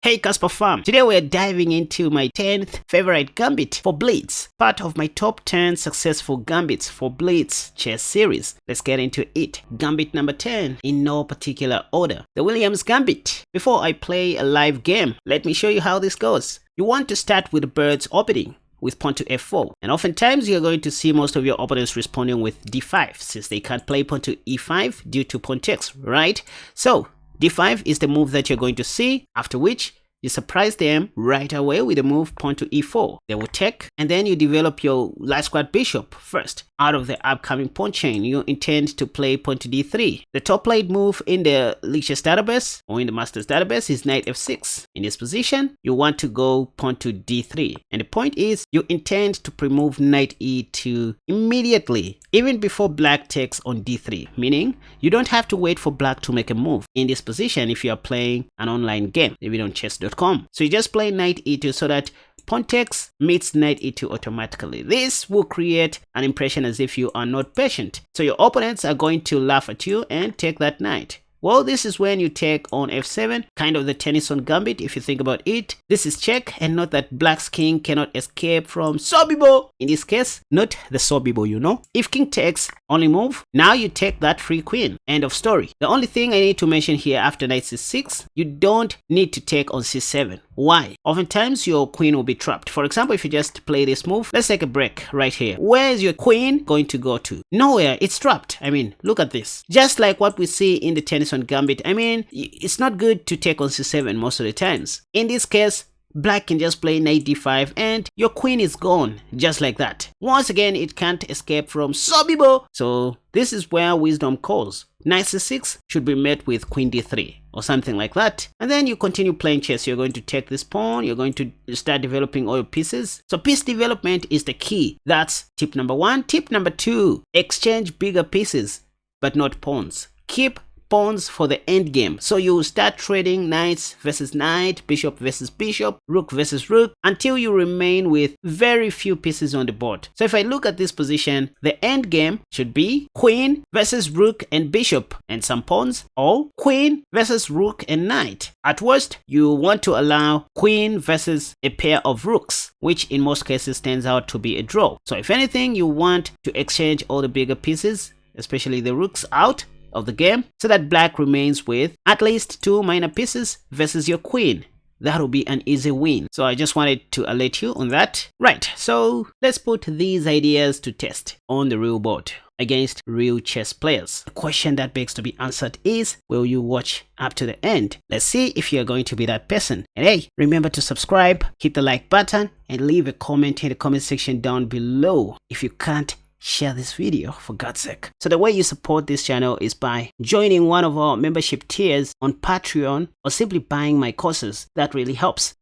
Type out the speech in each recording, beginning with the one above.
Hey Casper fam, today we're diving into my 10th favorite gambit for Blitz, part of my top 10 successful gambits for Blitz chess series. Let's get into it. Gambit number 10 in no particular order. The Williams Gambit. Before I play a live game, let me show you how this goes. You want to start with the birds opening with pawn to f4, and oftentimes you're going to see most of your opponents responding with d5 since they can't play pawn to e5 due to pawn takes, right? So d5 is the move that you're going to see, after which you surprise them right away with the move pawn to e4. They will take, and then you develop your light square bishop first. Out of the upcoming pawn chain, you intend to play pawn to d3. The top played move in the Lichess database or in the Masters database is knight f6. In this position, you want to go pawn to d3. And the point is, you intend to pre-move knight e2 immediately, even before black takes on d3, meaning you don't have to wait for black to make a move in this position if you are playing an online game, maybe on chess.com. So you just play knight e2 so that pawn takes meets knight e2 automatically. This will create an impression as if you are not patient. So your opponents are going to laugh at you and take that knight. Well, this is when you take on f7, kind of the Tennyson Gambit if you think about it. This is check, and note that black's king cannot escape from Sobibo. In this case, not the Sobibo, you know. If king takes, only move. Now you take that free queen. End of story. The only thing I need to mention here after knight c6, you don't need to take on c7. Why? Oftentimes your queen will be trapped. For example, if you just play this move, let's take a break right here. Where is your queen going to go to? Nowhere. It's trapped. I mean, look at this. Just like what we see in the Tennyson Gambit. I mean, it's not good to take on c7 most of the times. In this case, black can just play knight d5 and your queen is gone, just like that. Once again, it can't escape from Sobibo. So this is where wisdom calls. Knight c6 should be met with queen d3 or something like that. And then you continue playing chess. You're going to take this pawn. You're going to start developing all your pieces. So piece development is the key. That's tip number 1. Tip number 2, exchange bigger pieces, but not pawns. Keep pawns for the end game. So you start trading knights versus knight, bishop versus bishop, rook versus rook, until you remain with very few pieces on the board. So if I look at this position, the end game should be queen versus rook and bishop and some pawns, or queen versus rook and knight. At worst, you want to allow queen versus a pair of rooks, which in most cases turns out to be a draw. So if anything, you want to exchange all the bigger pieces, especially the rooks, out of the game, so that black remains with at least 2 minor pieces versus your queen. That will be an easy win. So I just wanted to alert you on that. Right, so let's put these ideas to test on the real board against real chess players. The question that begs to be answered is, will you watch up to the end? Let's see if you're going to be that person. And hey, remember to subscribe, hit the like button, and leave a comment in the comment section down below. If you can't, share this video for God's sake. So the way you support this channel is by joining one of our membership tiers on Patreon or simply buying my courses. That really helps.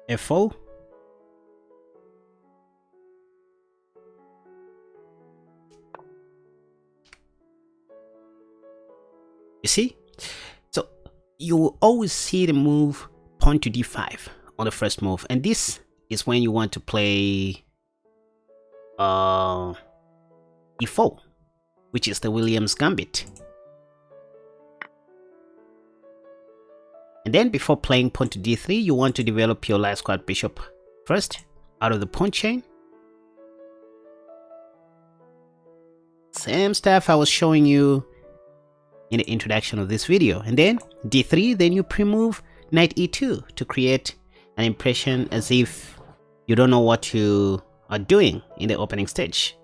F4. You see? So you will always see the move pawn to d5 on the first move, and this is when you want to play e4, which is the Williams Gambit. And then before playing pawn to d3, you want to develop your light square bishop first out of the pawn chain. Same stuff I was showing you in the introduction of this video. And then d3, then you pre-move knight e2 to create an impression as if you don't know what you are doing in the opening stage.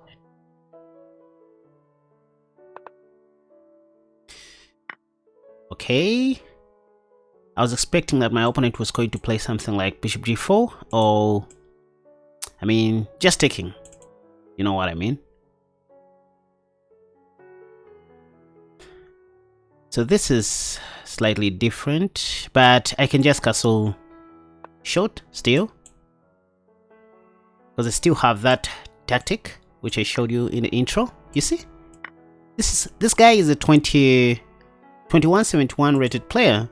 Okay, I was expecting that my opponent was going to play something like bishop g4, or I mean, just taking, you know what I mean. So this is slightly different, but I can just castle short still, because I still have that tactic which I showed you in the intro. You see, this guy is a 2171 rated player,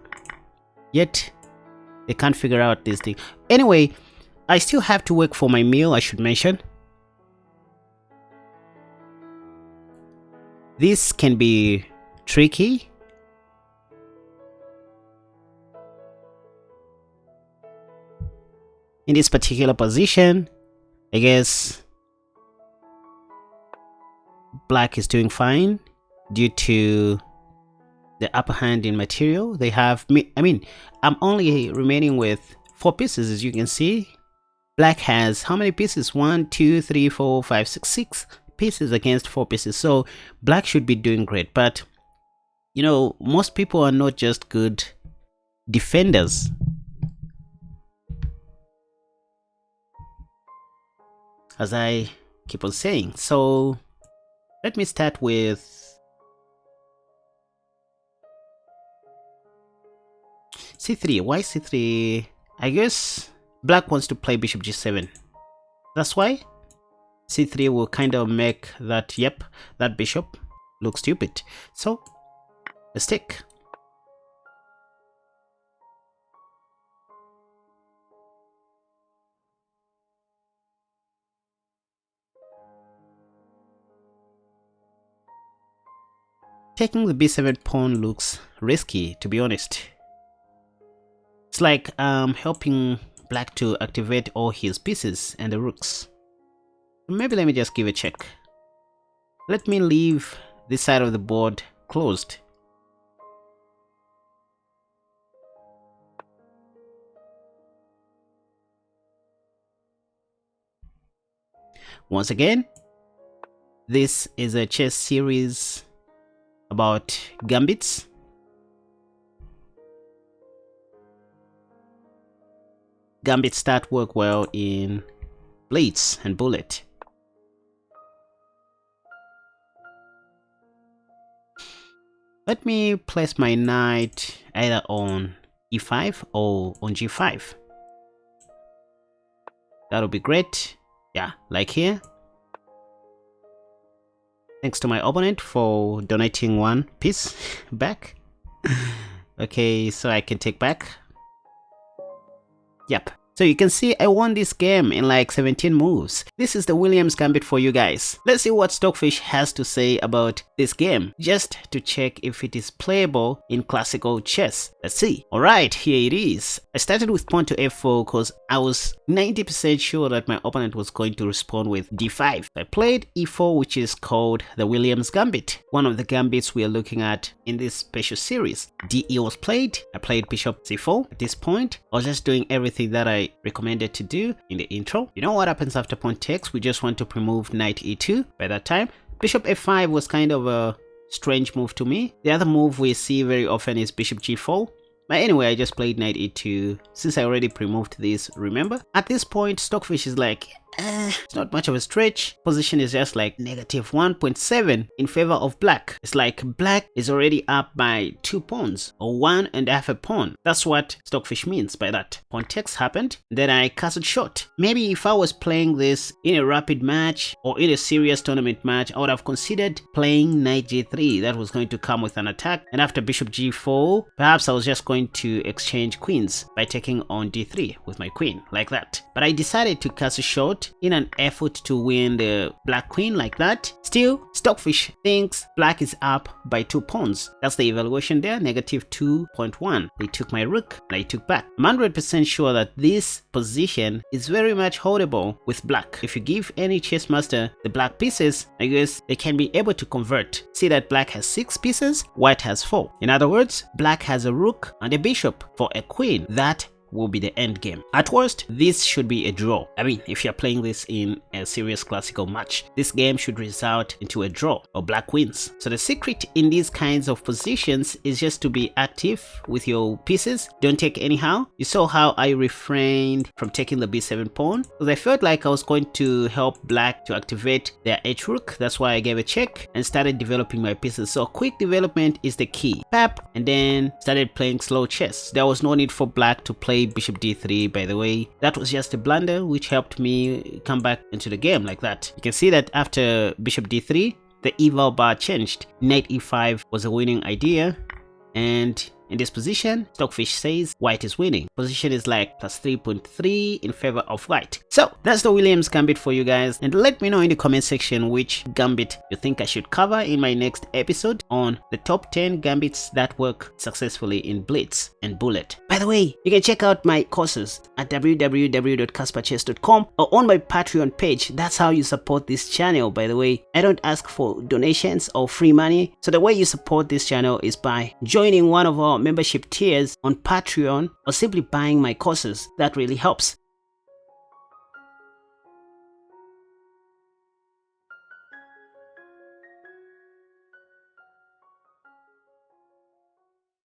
yet they can't figure out this thing. Anyway, I still have to work for my meal, I should mention. This can be tricky In this particular position, I guess black is doing fine due to the upper hand in material. They have I'm only remaining with 4 pieces, as you can see. Black has how many pieces? 1 2 3 4 5 6 6 pieces against 4 pieces, so black should be doing great. But you know, most people are not just good defenders. As I keep on saying. So let me start with c3. Why c3? I guess black wants to play bishop g7. That's why c3 will kind of make that, yep, that bishop look stupid. So let's take. Taking the b7 pawn looks risky, to be honest. It's like helping black to activate all his pieces and the rooks. Maybe let me just give a check. Let me leave this side of the board closed. Once again, this is a chess series about gambits. Gambits start work well in Blitz and Bullet. Let me place my knight either on e5 or on g5. That'll be great. Yeah, like here. Thanks to my opponent for donating 1 piece back. Okay, so I can take back. Yep. So you can see I won this game in like 17 moves. This is the Williams Gambit for you guys. Let's see what Stockfish has to say about this game, just to check if it is playable in classical chess. Let's see. Alright, here it is. I started with pawn to f4 because I was 90% sure that my opponent was going to respond with d5. I played e4, which is called the Williams Gambit, one of the gambits we are looking at in this special series. de was played. I played bishop c4. At this point, I was just doing everything that I recommended to do in the intro. You know what happens after pawn takes? We just want to remove knight e2. By that time, bishop f5 was kind of a strange move to me. The other move we see very often is bishop g4. But anyway, I just played knight e2 since I already pre-moved this, remember? At this point, Stockfish is like, it's not much of a stretch. Position is just like negative 1.7 in favor of black. It's like black is already up by 2 pawns or 1.5 a pawn. That's what Stockfish means by that. Pawn takes happened, then I castled short. Maybe if I was playing this in a rapid match or in a serious tournament match, I would have considered playing knight g3. That was going to come with an attack, and after bishop g4, perhaps I was just going to exchange queens by taking on d3 with my queen, like that. But I decided to castle short in an effort to win the black queen like that. Still, Stockfish thinks black is up by 2 pawns. That's the evaluation there, negative 2.1. They took my rook and I took back. I'm 100% sure that this position is very much holdable with black. If you give any chess master the black pieces, I guess they can be able to convert. See that black has 6 pieces, white has 4. In other words, black has a rook and a bishop for a queen. That will be the end game. At worst, this should be a draw. I mean, if you're playing this in a serious classical match, this game should result into a draw or black wins. So the secret in these kinds of positions is just to be active with your pieces. Don't take anyhow. You saw how I refrained from taking the b7 pawn because I felt like I was going to help black to activate their h rook. That's why I gave a check and started developing my pieces. So quick development is the key. Pap, and then started playing slow chess. There was no need for black to play bishop d3, by the way. That was just a blunder which helped me come back into the game like that. You can see that after bishop d3, the eval bar changed. Knight e5 was a winning idea, and In this position, Stockfish says white is winning. Position is like plus 3.3 in favor of white. So that's the Williams Gambit for you guys, and let me know in the comment section which Gambit you think I should cover in my next episode on the top 10 Gambits that work successfully in Blitz and Bullet. By the way, you can check out my courses at www.KaspaChess.com or on my Patreon page. That's how you support this channel. By the way, I don't ask for donations or free money, so the way you support this channel is by joining one of our membership tiers on Patreon or simply buying my courses. That really helps.